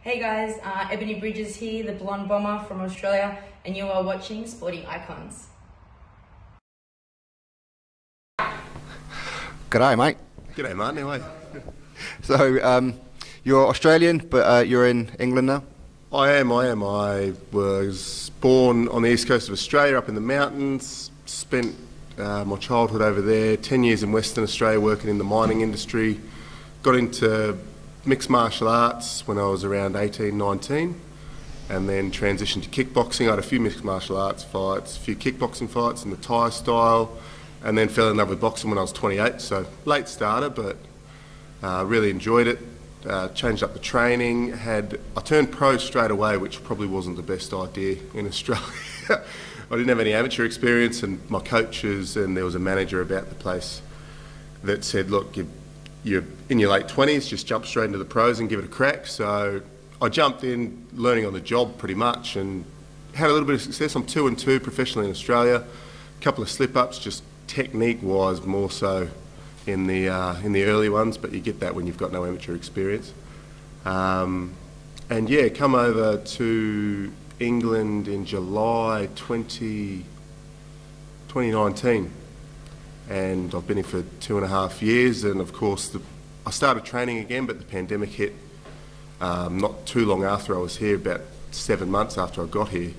Hey guys, Ebony Bridges here, the blonde bomber from Australia, and you are watching Sporting Icons. G'day, mate. G'day, Martin. How are you? So, you're Australian, but you're in England now? I am. I was born on the east coast of Australia, up in the mountains. Spent my childhood over there, 10 years in Western Australia working in the mining industry. Got into mixed martial arts when I was around 18, 19, and then transitioned to kickboxing. I had a few mixed martial arts fights, a few kickboxing fights in the Thai style, and then fell in love with boxing when I was 28, so late starter, but really enjoyed it. Changed up the training. I turned pro straight away, which probably wasn't the best idea in Australia. I didn't have any amateur experience, and my coaches and there was a manager about the place that said, look, you're in your late 20s, just jump straight into the pros and give it a crack. So I jumped in, learning on the job pretty much, and had a little bit of success. I'm 2-2 professionally in Australia. A couple of slip-ups, just technique-wise more so in the early ones, but you get that when you've got no amateur experience. And yeah, come over to England in July 2019, and I've been here for 2.5 years. And of course, I started training again, but the pandemic hit not too long after I was here, about 7 months after I got here.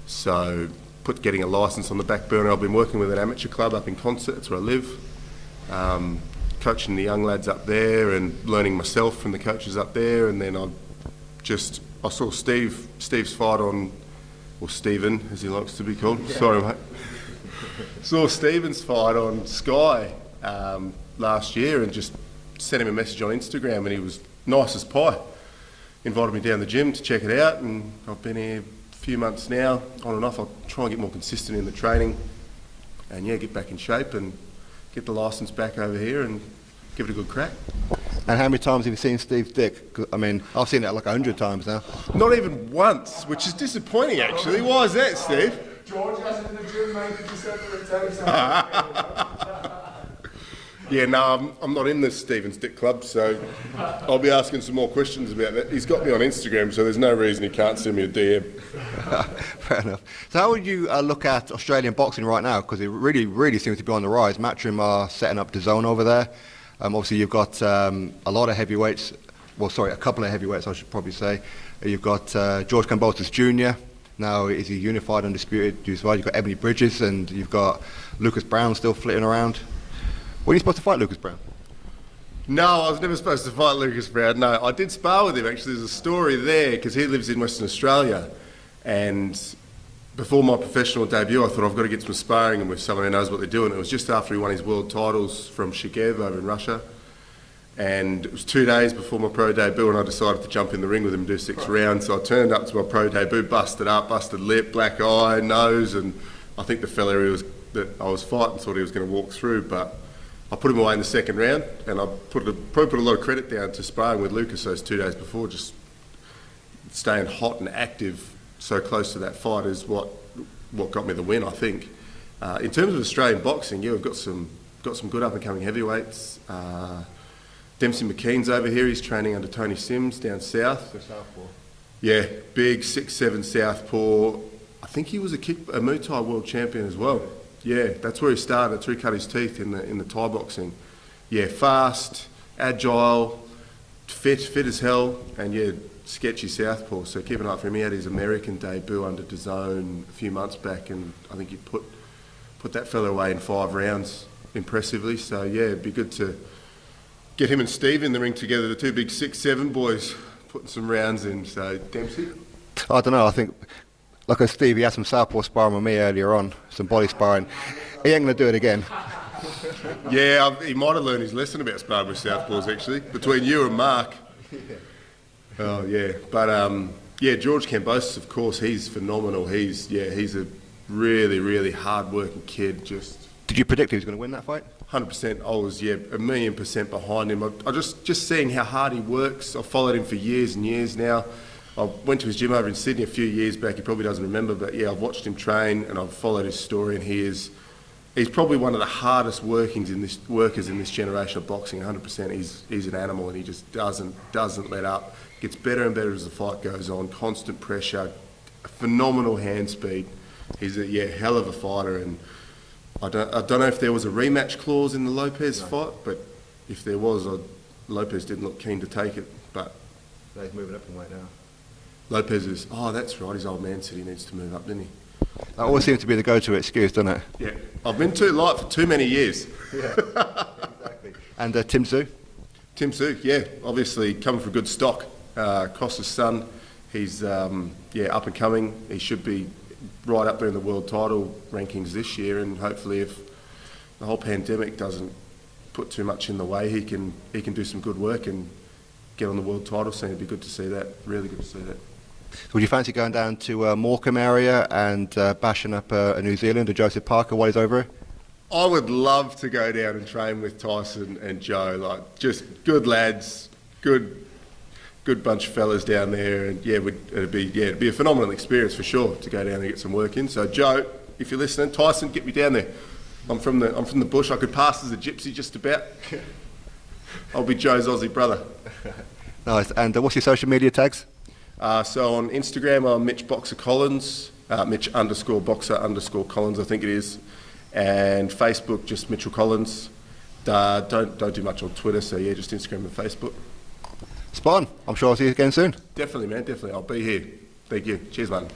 So put getting a licence on the back burner. I've been working with an amateur club up in Consett, that's where I live. Coaching the young lads up there and learning myself from the coaches up there, and then I saw Steve's fight on, or Stephen as he likes to be called. Yeah. Sorry, mate. Saw Stephen's fight on Sky last year and just sent him a message on Instagram, and he was nice as pie. Invited me down the gym to check it out, and I've been here a few months now, on and off. I'll try and get more consistent in the training and yeah, get back in shape and get the licence back over here and give it a good crack. And how many times have you seen Steve's dick? 'Cause, I mean, I've seen that like 100 times now. Not even once, which is disappointing actually. Why is that, Steve? George hasn't in the gym, mate. Did you set the rotation? Yeah, no, I'm not in the Stephen's Dick Club, so I'll be asking some more questions about that. He's got me on Instagram, so there's no reason he can't send me a DM. Fair enough. So how would you look at Australian boxing right now? Because it really, really seems to be on the rise. Matchroom are setting up the zone over there. Obviously, you've got a lot of heavyweights. Well, sorry, a couple of heavyweights, I should probably say. You've got George Kambosos Jr. Now, is he unified, undisputed? You've got Ebony Bridges, and you've got Lucas Brown still flitting around. When are you supposed to fight Lucas Brown? No, I was never supposed to fight Lucas Brown. No, I did spar with him actually. There's a story there because he lives in Western Australia, and before my professional debut, I thought I've got to get some sparring with someone who knows what they're doing. It was just after he won his world titles from Shigev over in Russia, and it was 2 days before my pro debut, and I decided to jump in the ring with him and do 6 rounds. So I turned up to my pro debut, busted up, busted lip, black eye, nose, and I think the fella that I was fighting thought he was going to walk through, but I put him away in the second round, and I probably put a lot of credit down to sparring with Lucas those 2 days before. Just staying hot and active so close to that fight is what got me the win, I think. In terms of Australian boxing, yeah, we've got some good up and coming heavyweights. Dempsey McKean's over here. He's training under Tony Sims down south. The Southpaw. Yeah, big 6'7" Southpaw. I think he was a Muay Thai world champion as well. Yeah, that's where he started. That's where he cut his teeth in the Thai boxing. Yeah, fast, agile, fit as hell, and yeah, sketchy southpaw. So keep an eye for him. He had his American debut under DAZN a few months back, and I think he put that fella away in 5 rounds impressively. So yeah, it'd be good to get him and Steve in the ring together, the two big 6'7" boys, putting some rounds in. So Dempsey? I don't know. I think, like Steve, he had some southpaw sparring with me earlier on, some body sparring. He ain't going to do it again. Yeah, he might have learned his lesson about sparring with southpaws actually, between you and Mark. Oh yeah, but yeah, George Kambosos, of course, he's phenomenal. He's a really, really hard-working kid. Did you predict he was going to win that fight? 100%. I was 1,000,000% behind him. I just seeing how hard he works. I've followed him for years and years now. I went to his gym over in Sydney a few years back. He probably doesn't remember, but yeah, I've watched him train and I've followed his story, and he is He's probably one of the hardest workers in this generation of boxing. 100%. He's an animal, and he just doesn't let up. Gets better and better as the fight goes on. Constant pressure, phenomenal hand speed. He's a hell of a fighter, and I don't know if there was a rematch clause in the Lopez fight, but if there was, Lopez didn't look keen to take it. But He's moving up in weight now. Lopez is, that's right, his old man said he needs to move up, didn't he? That always seems to be the go-to excuse, doesn't it? Yeah, I've been too light for too many years. Yeah, exactly. And Tim Tszyu? Tim Tszyu, yeah, obviously coming from good stock. Costa's son, he's up and coming. He should be right up there in the world title rankings this year, and hopefully if the whole pandemic doesn't put too much in the way, he can do some good work and get on the world title scene. It'd be good to see that, really good to see that. Would you fancy going down to Morecambe area and bashing up a New Zealander, Joseph Parker, while he's over here? I would love to go down and train with Tyson and Joe, like just good lads, good bunch of fellas down there, and it'd be a phenomenal experience for sure to go down and get some work in. So Joe, if you're listening, Tyson, get me down there. I'm from the bush. I could pass as a gypsy just about. I'll be Joe's Aussie brother. Nice. And what's your social media tags? So on Instagram, I'm Mitch Boxer Collins, Mitch_Boxer_Collins, I think it is, and Facebook just Mitchell Collins. Don't do much on Twitter, so yeah, just Instagram and Facebook. Spot on. I'm sure I'll see you again soon. Definitely, man. Definitely. I'll be here. Thank you. Cheers, man.